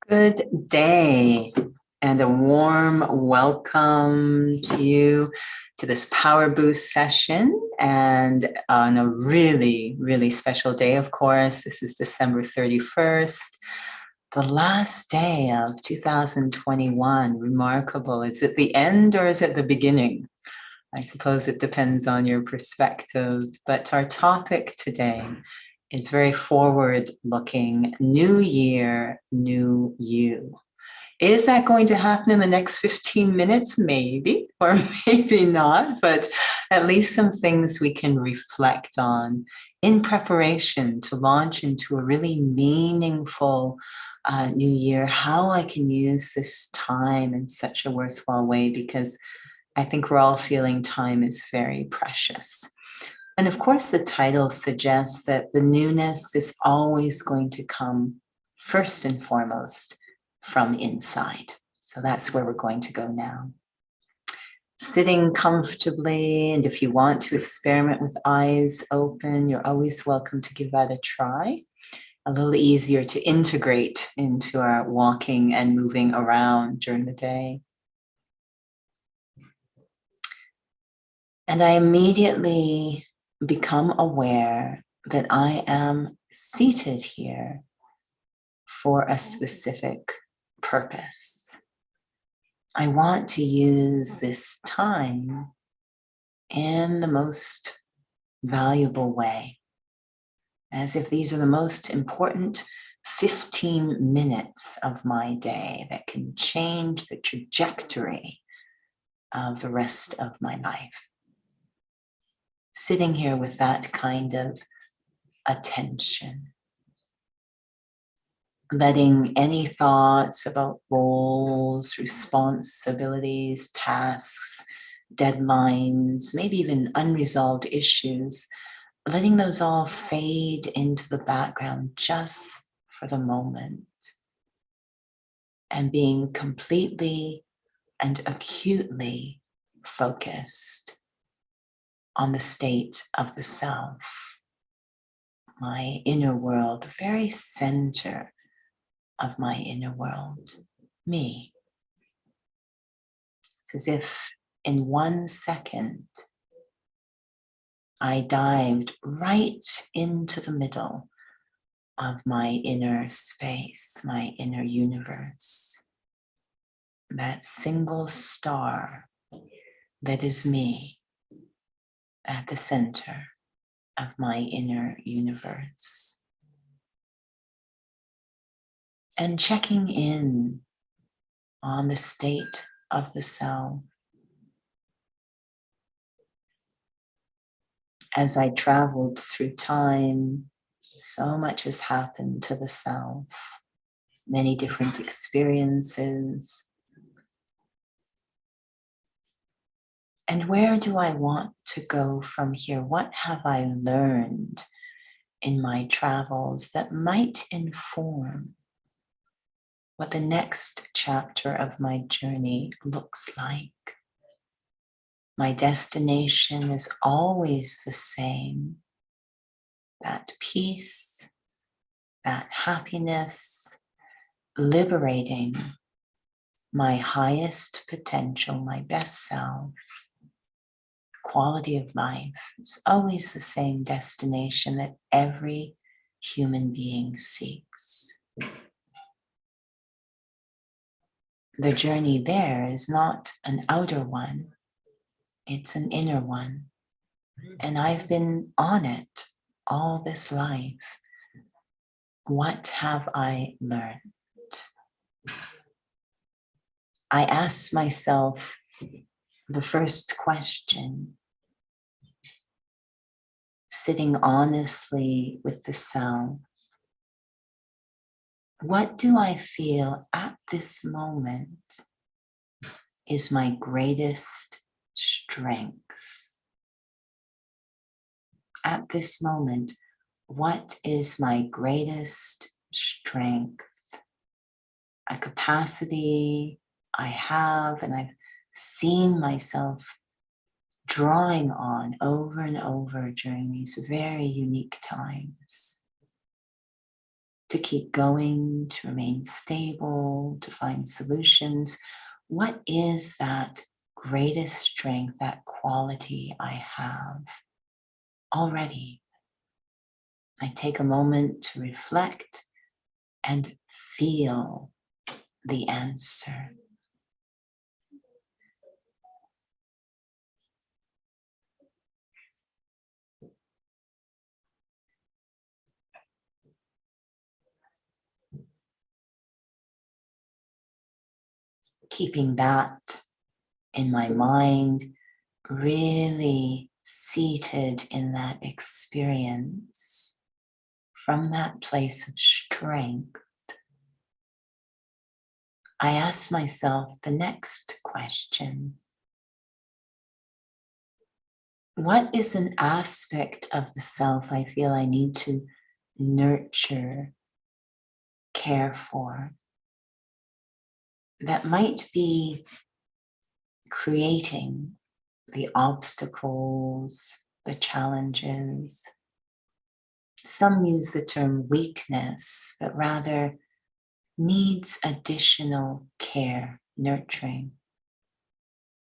Good day and a warm welcome to you to this Power Boost session, and on a really, really special day, of course. This is December 31st, the last day of 2021. Remarkable. Is it the end or is it the beginning? I suppose it depends on your perspective, but our topic today is very forward-looking. New year, new you. Is that going to happen in the next 15 minutes? Maybe, or maybe not, but at least some things we can reflect on in preparation to launch into a really meaningful new year, how I can use this time in such a worthwhile way, because I think we're all feeling time is very precious. And of course, the title suggests that the newness is always going to come first and foremost from inside. So that's where we're going to go now. Sitting comfortably, and if you want to experiment with eyes open, you're always welcome to give that a try. A little easier to integrate into our walking and moving around during the day. And I immediately become aware that I am seated here for a specific purpose. I want to use this time in the most valuable way, as if these are the most important 15 minutes of my day that can change the trajectory of the rest of my life. Sitting here with that kind of attention, letting any thoughts about roles, responsibilities, tasks, deadlines, maybe even unresolved issues, letting those all fade into the background just for the moment, and being completely and acutely focused on the state of the self, my inner world, the very center of my inner world, me. It's as if in 1 second, I dived right into the middle of my inner space, my inner universe, that single star that is me at the center of my inner universe. And checking in on the state of the self. As I traveled through time, so much has happened to the self, many different experiences. And where do I want to go from here? What have I learned in my travels that might inform what the next chapter of my journey looks like? My destination is always the same. That peace, that happiness, liberating my highest potential, my best self, quality of life. It's always the same destination that every human being seeks. The journey there is not an outer one, it's an inner one. And I've been on it all this life, What have I learned? I asked myself the first question, sitting honestly with the self. What do I feel at this moment is my greatest strength? At this moment, what is my greatest strength? A capacity I have and I've seen myself drawing on over and over during these very unique times. To keep going, to remain stable, to find solutions. What is that greatest strength, that quality I have already? I take a moment to reflect and feel the answer. Keeping that in my mind, really seated in that experience, from that place of strength, I ask myself the next question. What is an aspect of the self I feel I need to nurture, care for, that might be creating the obstacles, the challenges? Some use the term weakness, but rather needs additional care, nurturing.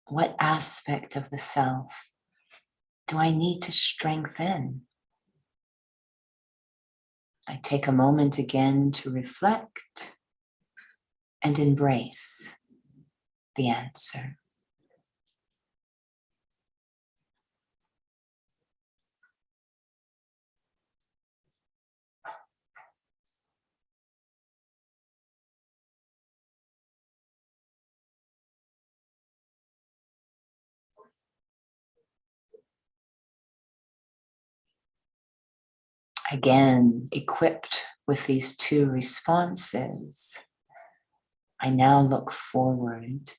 What aspect of the self do I need to strengthen? I take a moment again to reflect and embrace the answer. Again, equipped with these two responses, I now look forward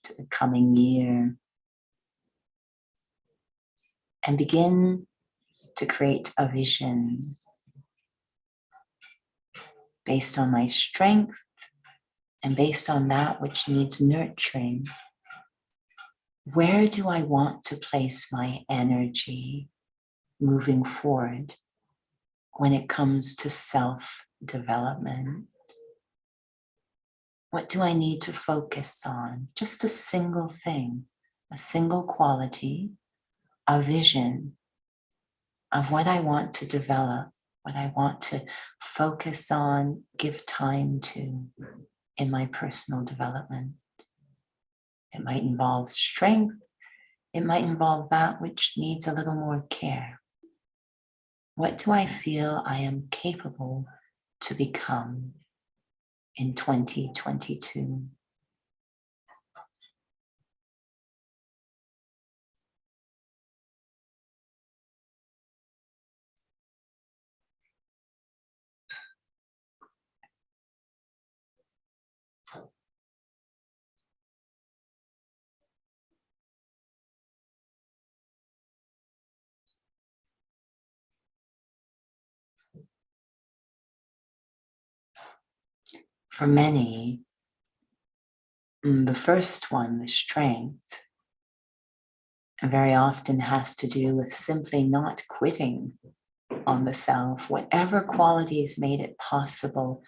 to the coming year and begin to create a vision based on my strength and based on that which needs nurturing. Where do I want to place my energy moving forward when it comes to self-development? What do I need to focus on? Just a single thing, a single quality, a vision of what I want to develop, what I want to focus on, give time to in my personal development. It might involve strength. It might involve that which needs a little more care. What do I feel I am capable to become in 2022? For many, the first one, the strength, very often has to do with simply not quitting on the self, whatever qualities made it possible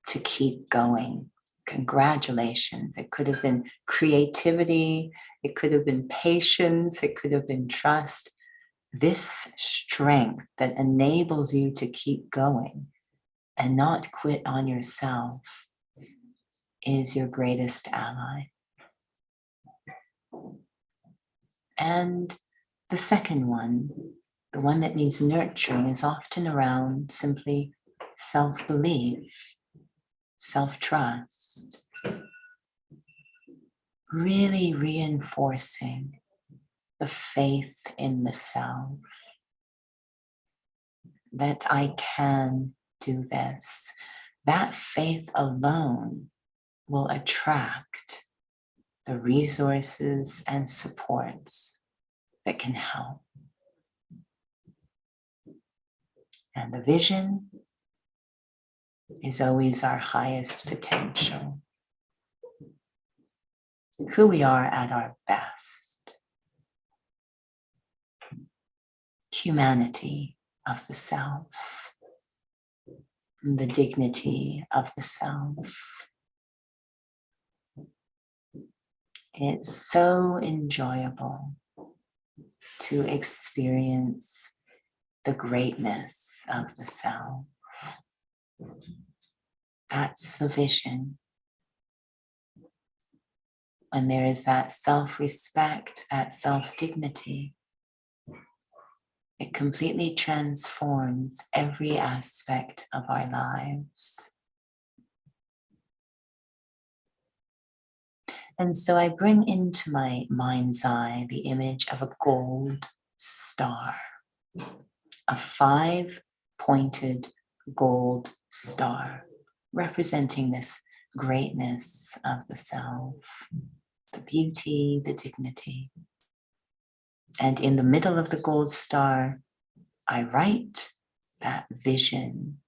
to keep going. Congratulations. It could have been creativity, it could have been patience, it could have been trust. This strength that enables you to keep going and not quit on yourself is your greatest ally. And the second one, the one that needs nurturing, is often around simply self-belief, self-trust, really reinforcing the faith in the self, that I can do this. That faith alone will attract the resources and supports that can help. And the vision is always our highest potential. Who we are at our best. Humanity of the self. The dignity of the self. It's so enjoyable to experience the greatness of the self. That's the vision. When there is that self-respect, that self-dignity, it completely transforms every aspect of our lives. And so I bring into my mind's eye the image of a gold star, a 5-pointed gold star, representing this greatness of the self, the beauty, the dignity. And in the middle of the gold star, I write that vision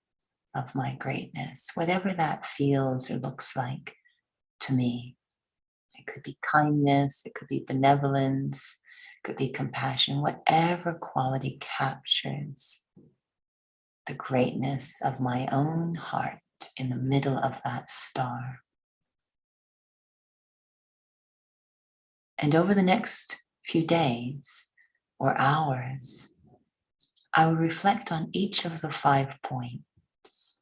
of my greatness, whatever that feels or looks like to me. It could be kindness, it could be benevolence, it could be compassion, whatever quality captures the greatness of my own heart in the middle of that star. And over the next few days or hours, I will reflect on each of the 5 points.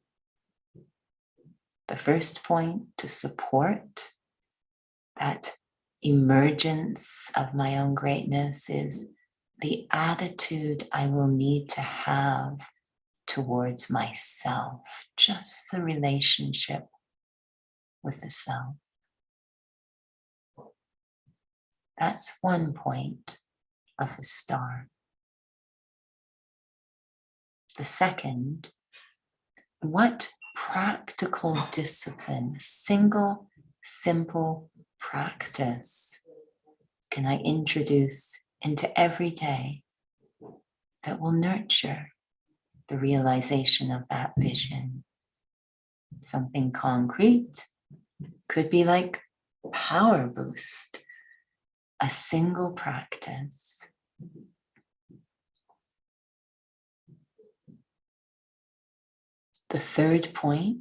The first point, to support that emergence of my own greatness, is the attitude I will need to have towards myself, just the relationship with the self. That's one point of the star. The second, what practical discipline, single, simple practice can I introduce into every day that will nurture the realization of that vision? Something concrete could be like POWERBOOST, a single practice. The third point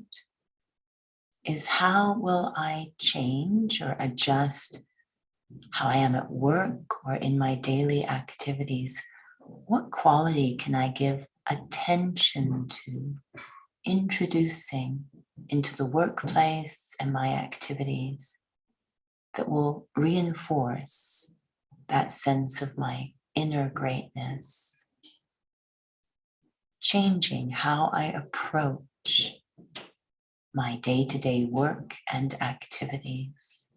is, how will I change or adjust how I am at work or in my daily activities? What quality can I give attention to, introducing into the workplace and my activities, that will reinforce that sense of my inner greatness? Changing how I approach my day-to-day work and activities.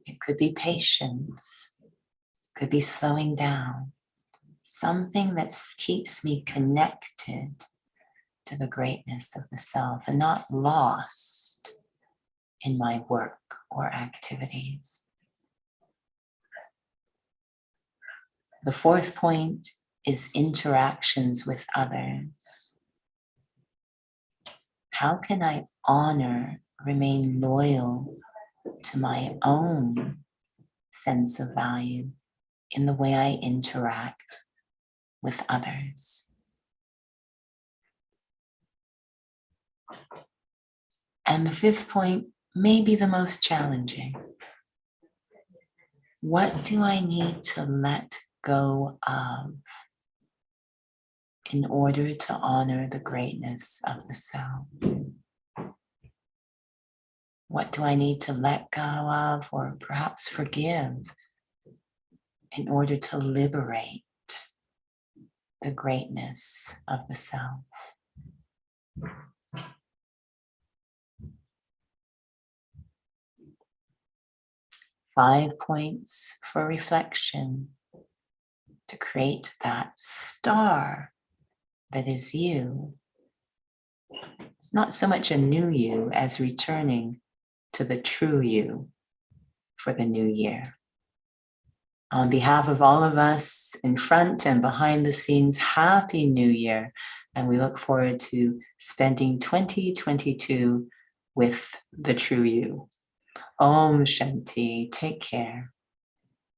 It could be patience, it could be slowing down, something that keeps me connected to the greatness of the self and not lost in my work or activities. The fourth point is interactions with others. How can I honor, remain loyal to my own sense of value in the way I interact with others? And the fifth point may be the most challenging. What do I need to let go of in order to honor the greatness of the self? What do I need to let go of, or perhaps forgive, in order to liberate the greatness of the self? 5 points for reflection to create that star that is you. It's not so much a new you as returning to the true you for the new year. On behalf of all of us in front and behind the scenes, Happy New Year. And we look forward to spending 2022 with the true you. Om Shanti. Take care.